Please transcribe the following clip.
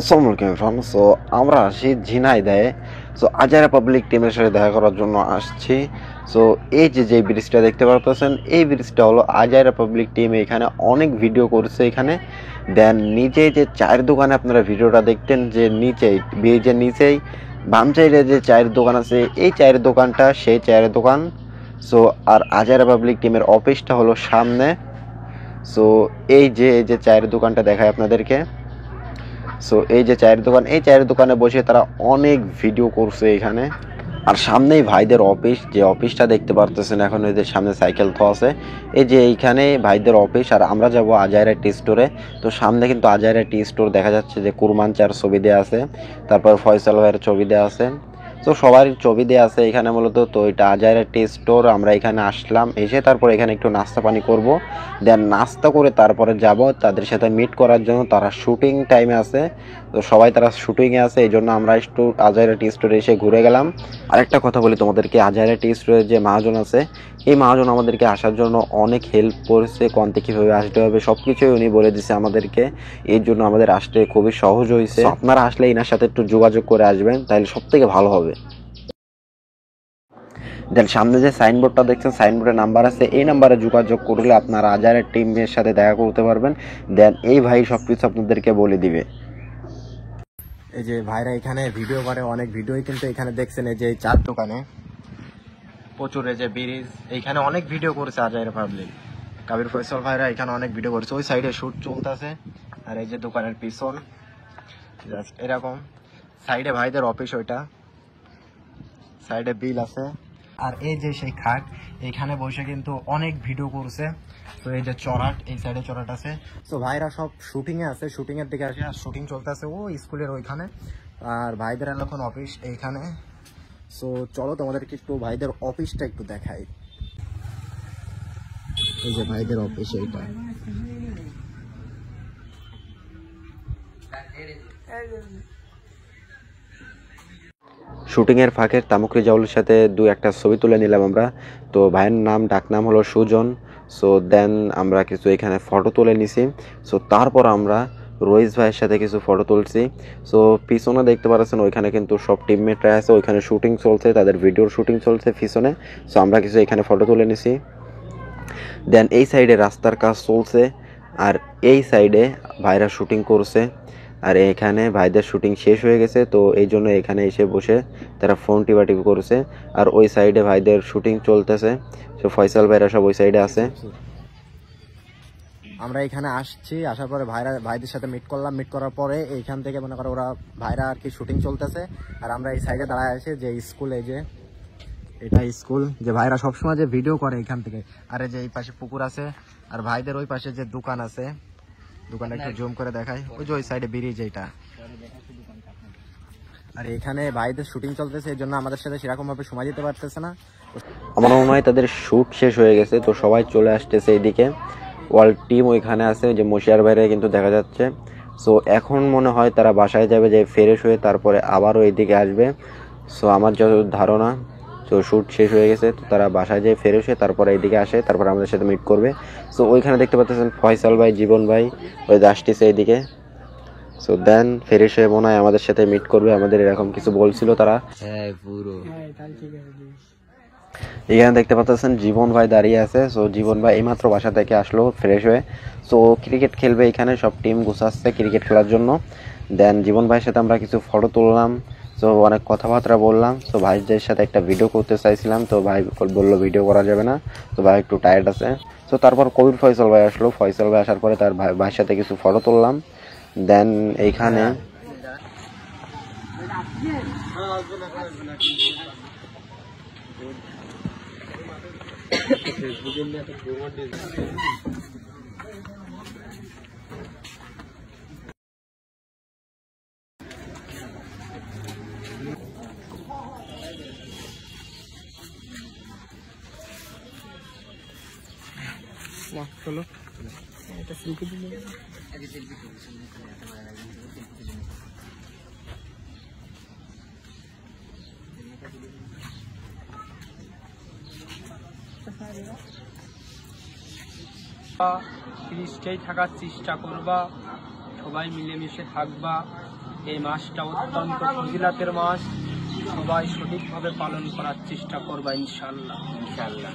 আসসালামু আলাইকুম everyone. So আমরা আসি ঝিনাইদহে। সো আজারা পাবলিক টিমের সাথে দেখা করার জন্য আসছি। সো এই যে ব্রিজটা দেখতে পারতেছেন, এই ব্রিজটা হলো আজারা পাবলিক টিম এখানে অনেক ভিডিও করছে এখানে। দেন নিচে যে চায়ের দোকানে আপনারা ভিডিওটা দেখতেন, যে নিচেই ব্রিজের নিচেই বাম সাইডে যে চায়ের দোকান আছে, এই চায়ের দোকানটা সেই চায়ের দোকান। সো আর আজারা পাবলিক টিমের অফিসটা হলো সামনে। সো এই যে চায়ের দোকানটা দেখায় আপনাদেরকে। সো এই যে চায়ের দোকান, এই চায়ের দোকানে বসে তারা অনেক ভিডিও করছে এখানে। আর সামনেই ভাইদের অফিস, যে অফিসটা দেখতে পারতেছেন এখন, এদের সামনে সাইকেল তো আছে। এই যে এইখানে ভাইদের অফিস। আর আমরা যাব আজাইরা টি স্টোরে। তো সামনে কিন্তু আজাইরা টি স্টোর দেখা যাচ্ছে, যে কুরমান চার ছবি দেওয়া আছে, তারপর ফয়সাল ভাইয়ের ছবি দেওয়া আছে। তো সবার ছবি দেওয়া আছে এখানে মূলত। তো এটা আজাইরা টি স্টোর। আমরা এখানে আসলাম, এসে তারপর এখানে একটু নাস্তা পানি করব। দেন নাস্তা করে তারপরে যাব তাদের সাথে মিট করার জন্য। তারা শুটিং টাইমে আছে, তো সবাই তারা শুটিংয়ে আছে, এই জন্য আমরা একটু আজাইরা টি স্টোরে এসে ঘুরে গেলাম। আরেকটা কথা বলি তোমাদেরকে, আজাইরা টি স্টোরের যে মহাজন আছে, এই মহাজন আমাদেরকে আসার জন্য অনেক হেল্প করেছে। কোনতে কীভাবে আসতে হবে সব কিছুই উনি বলে দিছে আমাদেরকে। এর জন্য আমাদের আসতে খুবই সহজ হয়েছে। আপনারা আসলে এনার সাথে একটু যোগাযোগ করে আসবেন, তাহলে সব থেকে ভালো হবে। দেন সামনে যে সাইনবোর্ডটা দেখছেন, সাইনবোর্ডের নাম্বার আছে, এই নাম্বারে যোগাযোগ করলে আপনারা আজাইরা টিমের সাথে দেখা করতে পারবেন। দেন এই ভাই সব কিছু আপনাদেরকে বলে দিবে। এই যে ভাইরা এখানে ভিডিও করে, অনেক ভিডিওই কিন্তু এখানে দেখছেন। এই যে এই চার দোকানে প্রচুর, এই যে ব্রিজ, এইখানে অনেক ভিডিও করেছে আজাইরা পাবলিক। কাবির ফয়সাল ভাইরা এখানে অনেক ভিডিও করেছে। ওই সাইডে শুট চলতেছে, আর এই যে দোকানের পিছন জাস্ট এরকম। সাইডে ভাইদের অফিস, ওইটা সাইডে বিল আছে। আর এই যে সেই খাট, এইখানে বসে কিন্তু অনেক ভিডিও করছে। তো এই যে চড়াট, এই সাইডে চড়াট আছে। তো ভাইরা সব শুটিংয়ে আছে, শুটিংয়ের দিকে আসে। আর শুটিং চলতেছে ও স্কুলের ওইখানে। আর ভাইদের এখন অফিস এইখানে। সো চলো তোমাদেরকে একটু ভাইদের অফিসটা একটু দেখাই। এই যে ভাইদের অফিস এইটা। শুটিংয়ের ফাঁকে তামুকরি জাউলের সাথে দু একটা ছবি তুলে নিলাম আমরা। তো ভাইয়ের নাম, ডাকনাম হলো সুজন। সো দেন আমরা কিছু এখানে ফটো তুলে নিছি। সো তারপর আমরা রইস ভাইয়ের সাথে কিছু ফটো তুলছি। সো পিছনে দেখতে পাচ্ছেন, ওইখানে কিন্তু সব টিমমেটরা আছে, ওইখানে শুটিং চলছে, তাদের ভিডিওর শুটিং চলছে পিছনে। সো আমরা কিছু এখানে ফটো তুলে নিছি। দেন এই সাইডে রাস্তার কাজ চলছে, আর এই সাইডে ভাইরা শুটিং করছে। আর এখানে ভাইদের শুটিং শেষ হয়ে গেছে, তো এই জন্য এখানে এসে বসে তারা ফোন টিপাটিপি করছে। আর ওই সাইডে ভাইদের শুটিং চলতেছে। তো ফয়সাল ভাইরা সব ওই সাইডে আছে। আমরা এখানে আসছি, আসার পরে ভাইদের সাথে মিট করলাম। মিট করার পরে এইখান থেকে মনে করো ওরা ভাইরা আর কি শুটিং চলতেছে। আর আমরা এই সাইডে দাঁড়ায় আছি, যে স্কুল, এই যে এটা স্কুল, যে ভাইরা সবসময় যে ভিডিও করে এখান থেকে। আর এই যে এই পাশে পুকুর আছে, আর ভাইদের ওই পাশে যে দোকান আছে, দোকানটা একটু জুম করে দেখায়, ওই যে ওই সাইডে ব্রিজ এইটা। আর এখানে ভাইদের শুটিং চলতেছে, এই জন্য আমাদের সাথে সেরকম ভাবে সময় দিতে পারতেছে না। আমার মনে হয় তাদের শুট শেষ হয়ে গেছে, তো সবাই চলে আসতেছে এইদিকে। ওয়াল টিম ওইখানে আছে, যে মশিয়ার বাইরে কিন্তু দেখা যাচ্ছে। সো এখন মনে হয় তারা বাসায় যাবে, যে ফ্রেশ হয়ে তারপরে আবারও এইদিকে আসবে। সো আমার যত ধারণা, তো শ্যুট শেষ হয়ে গেছে, তো তারা বাসায় যেয়ে ফ্রেশ হয়ে তারপরে এইদিকে আসে, তারপর আমাদের সাথে মিট করবে। সো ওইখানে দেখতে পাচ্ছেন ফয়সাল ভাই, জীবন ভাই ওই আসতেছে এইদিকে। সো দেন ফ্রেশ হয়ে মনে হয় আমাদের সাথে মিট করবে, আমাদের এরকম কিছু বলছিল তারা। এখানে দেখতে পাচ্ছেন জীবন ভাই দাঁড়িয়ে আছে। সো জীবন ভাই এইমাত্র বাসা থেকে আসলো ফ্রেশ হয়ে। সো ক্রিকেট খেলবে এখানে, সব টিম গুছাচ্ছে ক্রিকেট খেলার জন্য। দেন জীবন ভাইয়ের সাথে আমরা কিছু ফটো তুললাম। সো অনেক কথাবার্তা বললাম। সো ভাইদের সাথে একটা ভিডিও করতে চাইছিলাম, তো ভাই বললো ভিডিও করা যাবে না, তো ভাই একটু টায়ার্ড আছে। সো তারপর কবির ফয়সাল ভাই আসলো। ফয়সাল ভাই আসার পরে তার ভাইয়ের সাথে কিছু ফটো তুললাম। দেন এইখানে চলো এটা সেলফি দিলে ফ্রিজটাই থাকার চেষ্টা করবা। সবাই মিলেমিশে থাকবা। এই মাসটা অত্যন্ত ফজিলাতের মাস, সবাই সঠিকভাবে পালন করার চেষ্টা করবা ইনশাআল্লাহ। ইনশাআল্লাহ।